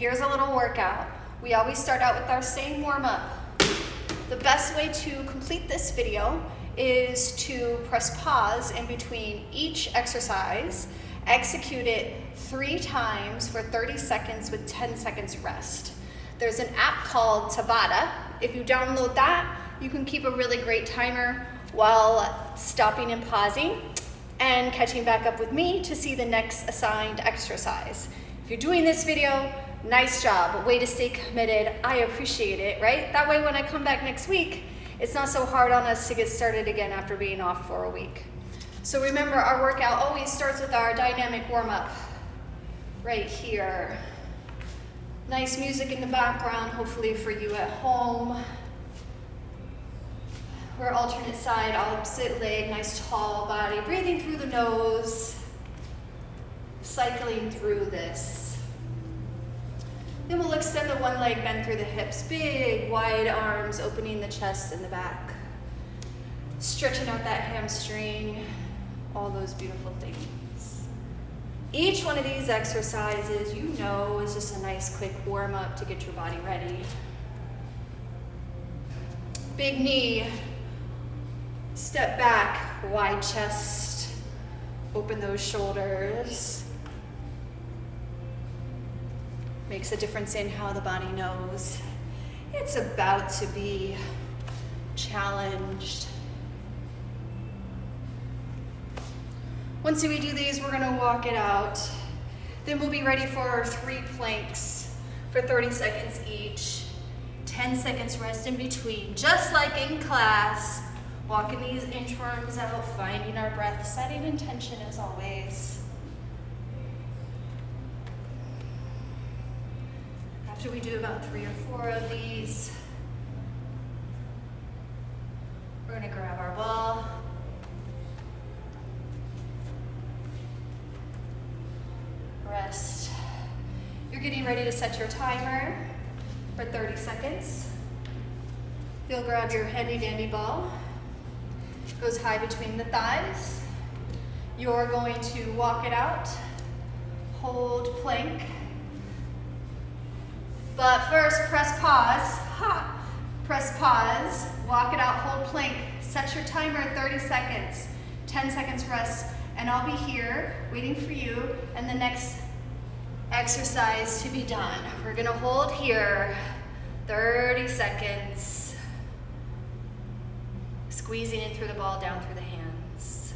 Here's a little workout. We always start out with our same warm-up. The best way to complete this video is to press pause in between each exercise, execute it 3 times for 30 seconds with 10 seconds rest. There's an app called Tabata. If you download that, you can keep a really great timer while stopping and pausing and catching back up with me to see the next assigned exercise. If you're doing this video, nice job, way to stay committed. I appreciate it, right? That way when I come back next week, it's not so hard on us to get started again after being off for a week. So remember, our workout always starts with our dynamic warm-up right here. Nice music in the background, hopefully for you at home. We're alternate side, opposite leg, nice tall body, breathing through the nose, cycling through this. Then we'll extend the one leg, bend through the hips, big wide arms, opening the chest and the back, stretching out that hamstring, all those beautiful things. Each one of these exercises, you know, is just a nice quick warm up to get your body ready. Big knee, step back, wide chest, open those shoulders. Makes a difference in how the body knows it's about to be challenged. Once we do these, we're gonna walk it out. Then we'll be ready for our 3 planks for 30 seconds each. 10 seconds rest in between, just like in class. Walking these inchworms out, finding our breath, setting intention as always. After we do about 3 or 4 of these, we're gonna grab our ball. Rest. You're getting ready to set your timer for 30 seconds. You'll grab your handy dandy ball. Goes high between the thighs. You're going to walk it out. Hold plank. But first, press pause. Ha! Press pause. Walk it out, hold plank. Set your timer at 30 seconds. 10 seconds rest. And I'll be here waiting for you and the next exercise to be done. We're gonna hold here 30 seconds. Squeezing in through the ball, down through the hands.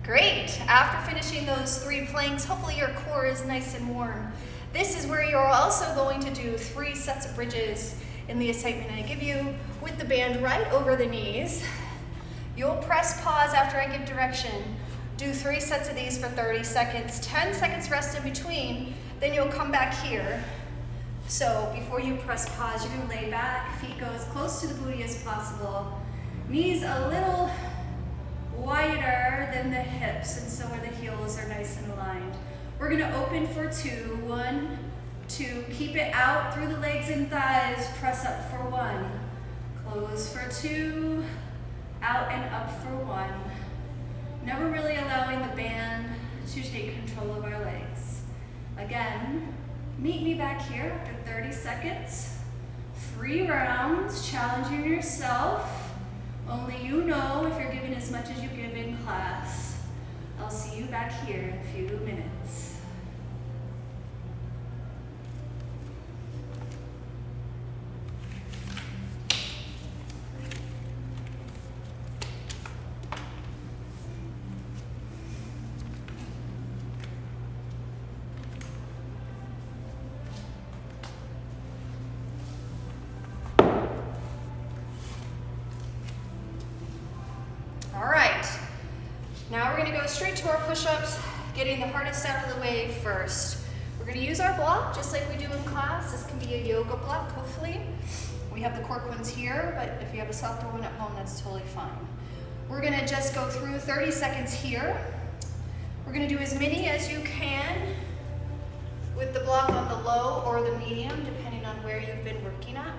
Great. After finishing those 3 planks, hopefully your core is nice and warm. This is where you're also going to do 3 sets of bridges in the assignment I give you with the band right over the knees. You'll press pause after I give direction. Do 3 sets of these for 30 seconds, 10 seconds rest in between, then you'll come back here. So before you press pause, you're gonna lay back, feet go as close to the booty as possible. Knees a little wider than the hips, and so where the heels are nice and aligned. We're gonna open for 2, 1, 2, keep it out through the legs and thighs, press up for 1, close for 2, out and up for 1. Never really allowing the band to take control of our legs. Again, meet me back here after 30 seconds. 3 rounds, challenging yourself. Only you know if you're giving as much as you give in class. I'll see you back here in a few minutes. Now we're gonna go straight to our push-ups, getting the hardest out of the way first. We're gonna use our block just like we do in class. This can be a yoga block, hopefully. We have the cork ones here, but if you have a softer one at home, that's totally fine. We're gonna just go through 30 seconds here. We're gonna do as many as you can low or the medium, depending on where you've been working at.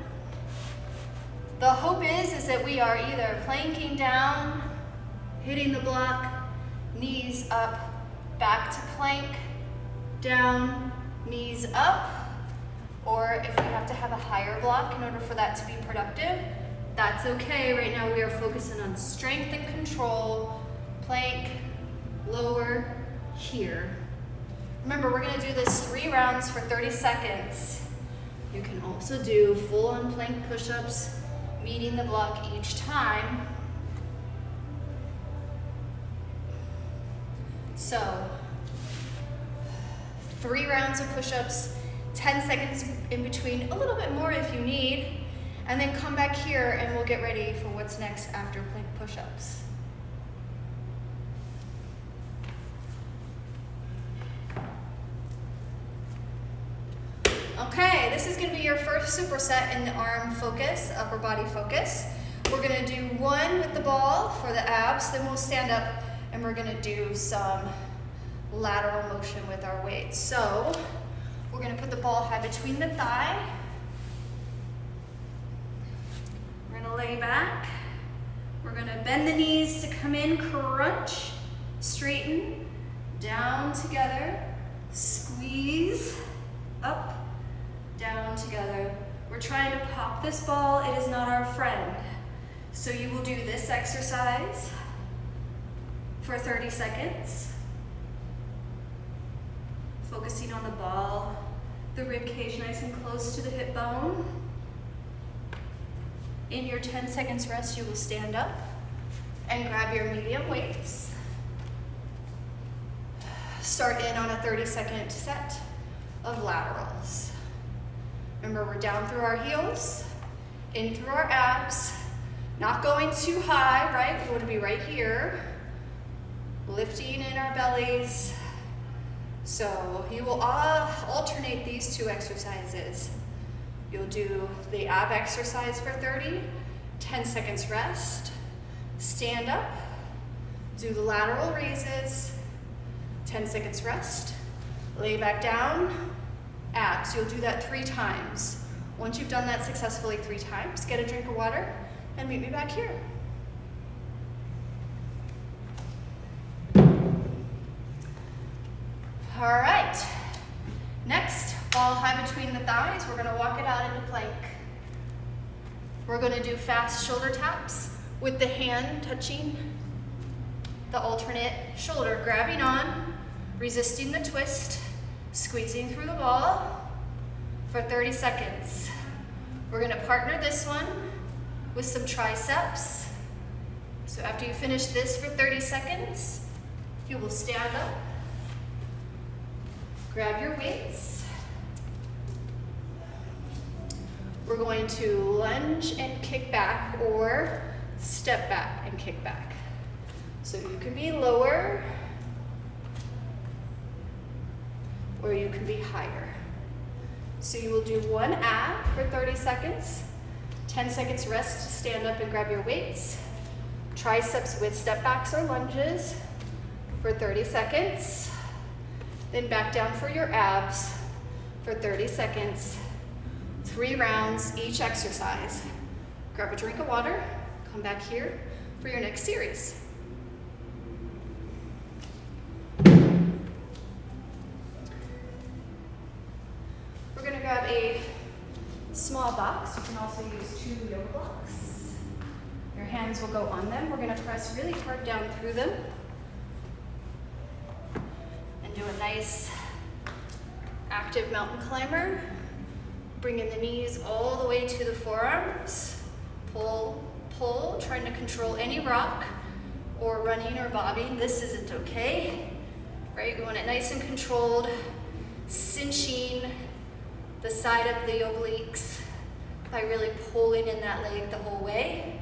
The hope is that we are either planking down, hitting the block, knees up, back to plank, down, knees up, or if we have to have a higher block in order for that to be productive, that's okay. Right now we are focusing on strength and control, plank, lower, here. Remember, we're gonna do this 3 rounds for 30 seconds. You can also do full-on plank push-ups, meeting the block each time. So, 3 rounds of push-ups, 10 seconds in between, a little bit more if you need, and then come back here and we'll get ready for what's next after plank push-ups. Okay, this is gonna be your first superset in the arm focus, upper body focus. We're gonna do 1 with the ball for the abs, then we'll stand up and we're gonna do some lateral motion with our weights. So, we're gonna put the ball high between the thigh. We're gonna lay back. We're gonna bend the knees to come in, crunch, straighten, down together, squeeze, up, down together. We're trying to pop this ball. It is not our friend. So you will do this exercise for 30 seconds. Focusing on the ball, the rib cage nice and close to the hip bone. In your 10 seconds rest, you will stand up and grab your medium weights. Start in on a 30-second set of laterals. Remember, we're down through our heels, in through our abs, not going too high, right? We want to be right here, lifting in our bellies. So you will alternate these 2 exercises. You'll do the ab exercise for 30, 10 seconds rest, stand up, do the lateral raises, 10 seconds rest, lay back down, abs. You'll do that 3 times. Once you've done that successfully 3 times, get a drink of water and meet me back here. All right, next, ball high between the thighs. We're gonna walk it out into plank. We're gonna do fast shoulder taps with the hand touching the alternate shoulder, grabbing on, resisting the twist, squeezing through the ball for 30 seconds. We're gonna partner this one with some triceps. So after you finish this for 30 seconds, you will stand up, grab your weights. We're going to lunge and kick back or step back and kick back. So you can be lower or you can be higher. So you will do 1 ab for 30 seconds, 10 seconds rest to stand up and grab your weights, triceps with step backs or lunges for 30 seconds, then back down for your abs for 30 seconds, 3 rounds each exercise. Grab a drink of water, come back here for your next series. We're gonna grab a small box. You can also use 2 yoga blocks. Your hands will go on them. We're gonna press really hard down through them and do a nice active mountain climber. Bringing the knees all the way to the forearms. Pull, pull, trying to control any rock or running or bobbing. This isn't okay, right? We want it nice and controlled, cinching the side of the obliques by really pulling in that leg the whole way.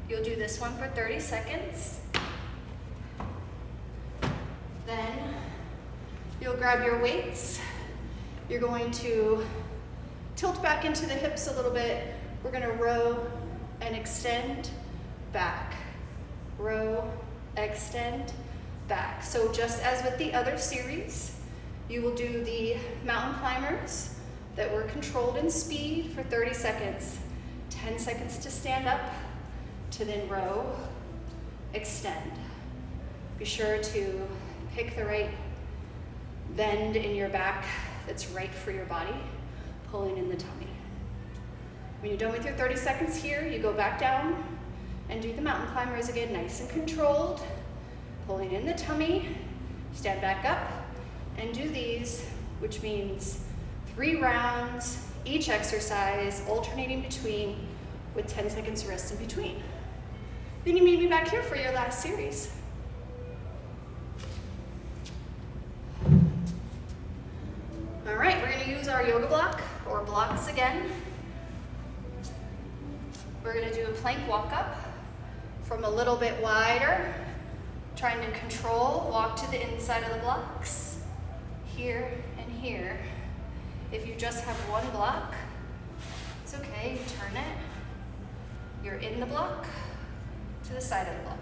You'll do this one for 30 seconds. Then you'll grab your weights. You're going to tilt back into the hips a little bit. We're gonna row and extend back. Row, extend, back. So just as with the other series, you will do the mountain climbers that we're controlled in speed for 30 seconds. 10 seconds to stand up, to then row, extend. Be sure to pick the right bend in your back that's right for your body, pulling in the tummy. When you're done with your 30 seconds here, you go back down and do the mountain climbers again, nice and controlled, pulling in the tummy, stand back up, and do these, which means 3 rounds, each exercise, alternating between with 10 seconds rest in between. Then you meet me back here for your last series. All right, we're gonna use our yoga block or blocks again. We're gonna do a plank walk up from a little bit wider, trying to control, walk to the inside of the blocks, here and here. If you just have one block, it's okay, you turn it. You're in the block, to the side of the block.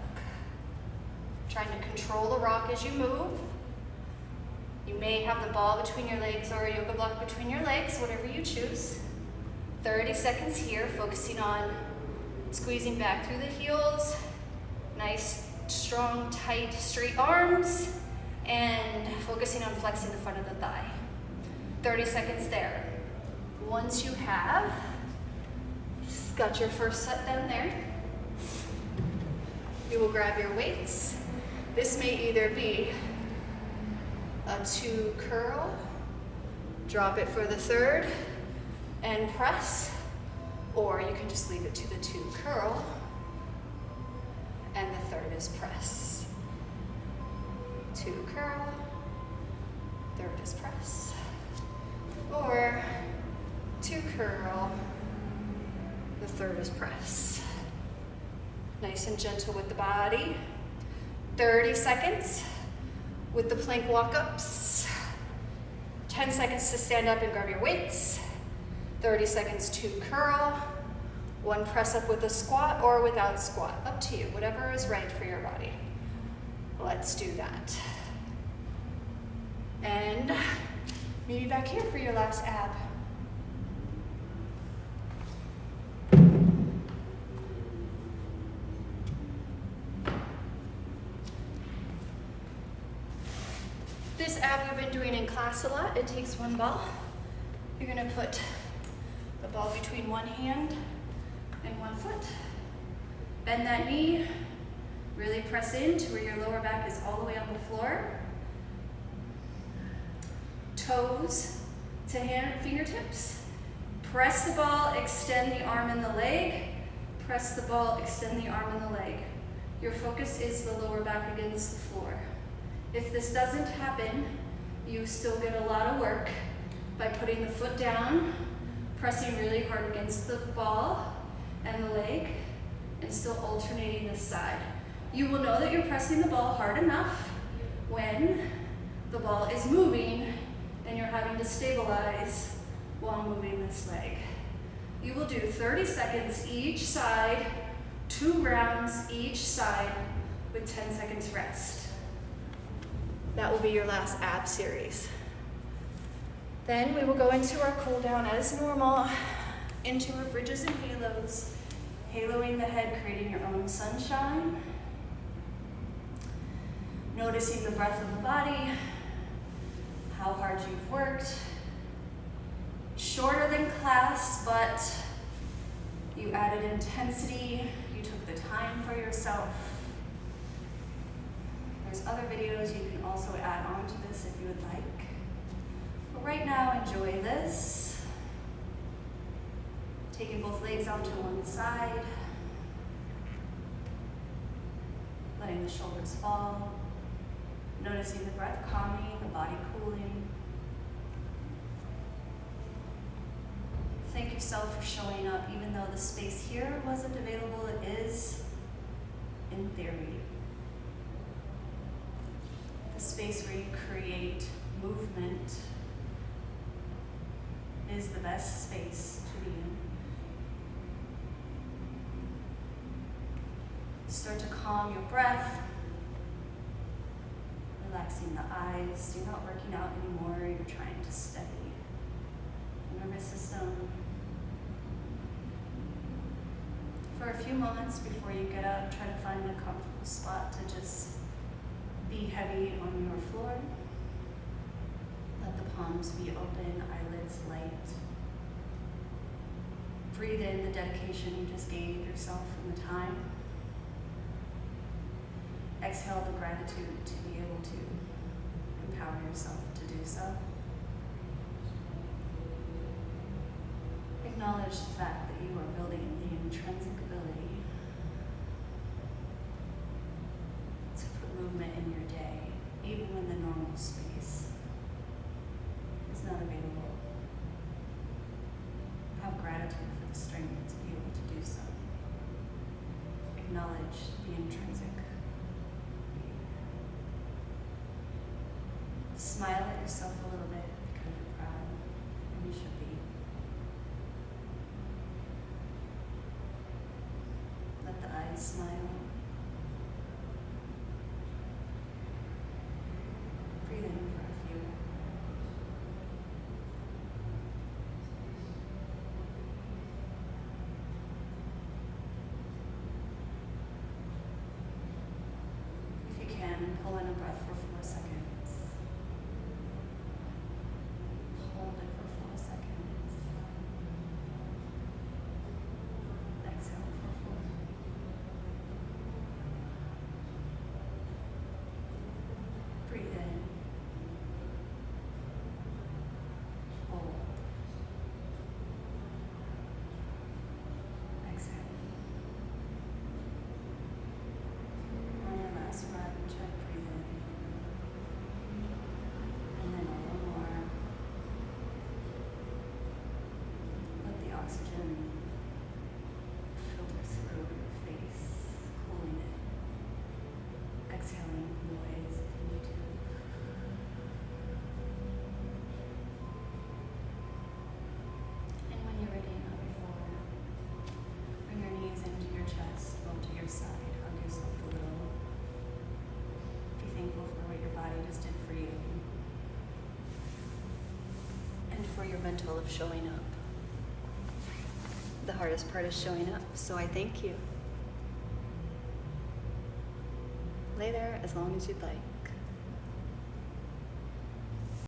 Trying to control the rock as you move. You may have the ball between your legs or a yoga block between your legs, whatever you choose. 30 seconds here, focusing on squeezing back through the heels, nice, strong, tight, straight arms, and focusing on flexing the front of the thigh. 30 seconds there. Once you have got your first set done there, you will grab your weights. This may either be a 2 curl, drop it for the 3rd, and press, or you can just leave it to the 2 curl, and the 3rd is press. 2 curl, 3rd is press. Or 2 curl, the 3rd is press. Nice and gentle with the body. 30 seconds with the plank walk-ups. 10 seconds to stand up and grab your weights. 30 seconds to curl. 1 press up with a squat or without squat. Up to you, whatever is right for your body. Let's do that. And meet me back here for your last ab. This ab we've been doing in class a lot. It takes 1 ball. You're gonna put the ball between 1 hand and 1 foot. Bend that knee, really press in to where your lower back is all the way on the floor. Toes to hand and fingertips. Press the ball, extend the arm and the leg. Press the ball, extend the arm and the leg. Your focus is the lower back against the floor. If this doesn't happen, you still get a lot of work by putting the foot down, pressing really hard against the ball and the leg, and still alternating this side. You will know that you're pressing the ball hard enough when the ball is moving and you're having to stabilize while moving this leg. You will do 30 seconds each side, 2 rounds each side with 10 seconds rest. That will be your last ab series. Then we will go into our cool down as normal, into our bridges and halos. Haloing the head, creating your own sunshine. Noticing the breath of the body, how hard you've worked. Shorter than class, but you added intensity, you took the time for yourself. There's other videos you can also add on to this if you would like. But right now, enjoy this. Taking both legs out to one side. Letting the shoulders fall. Noticing the breath calming, the body cooling. Thank yourself for showing up, even though the space here wasn't available, it is in theory. The space where you create movement is the best space to be in. Start to calm your breath, relaxing the eyes. You're not working out anymore, you're trying to steady. And Awesome. For a few moments before you get up, try to find a comfortable spot to just be heavy on your floor. Let the palms be open, eyelids light. Breathe in the dedication you just gave yourself and the time. Exhale the gratitude to be able to empower yourself to do so. Acknowledge the fact that you are building the intrinsic ability to put movement in your day, even when the normal space is not available. Have gratitude for the strength to be able to do so. Acknowledge the intrinsic behavior. Smile at yourself a little bit because you're proud, and you should be. Let the eyes smile. Breathe in for a few. If you can, pull in a breath for 4 seconds. Hold it for 4 seconds. Exhale for 4. Breathe in. Hold. Exhale. On your last breath, try to breathe in. And then a little more. Let the oxygen filter through your face, cooling it. Exhaling noise if you need to. And when you're ready, not before, bring your knees into your chest, both to your side, hug yourself a little. Be thankful for what your body just did for you. And for your mental of showing up. The hardest part is showing up, so I thank you. Lay there as long as you'd like.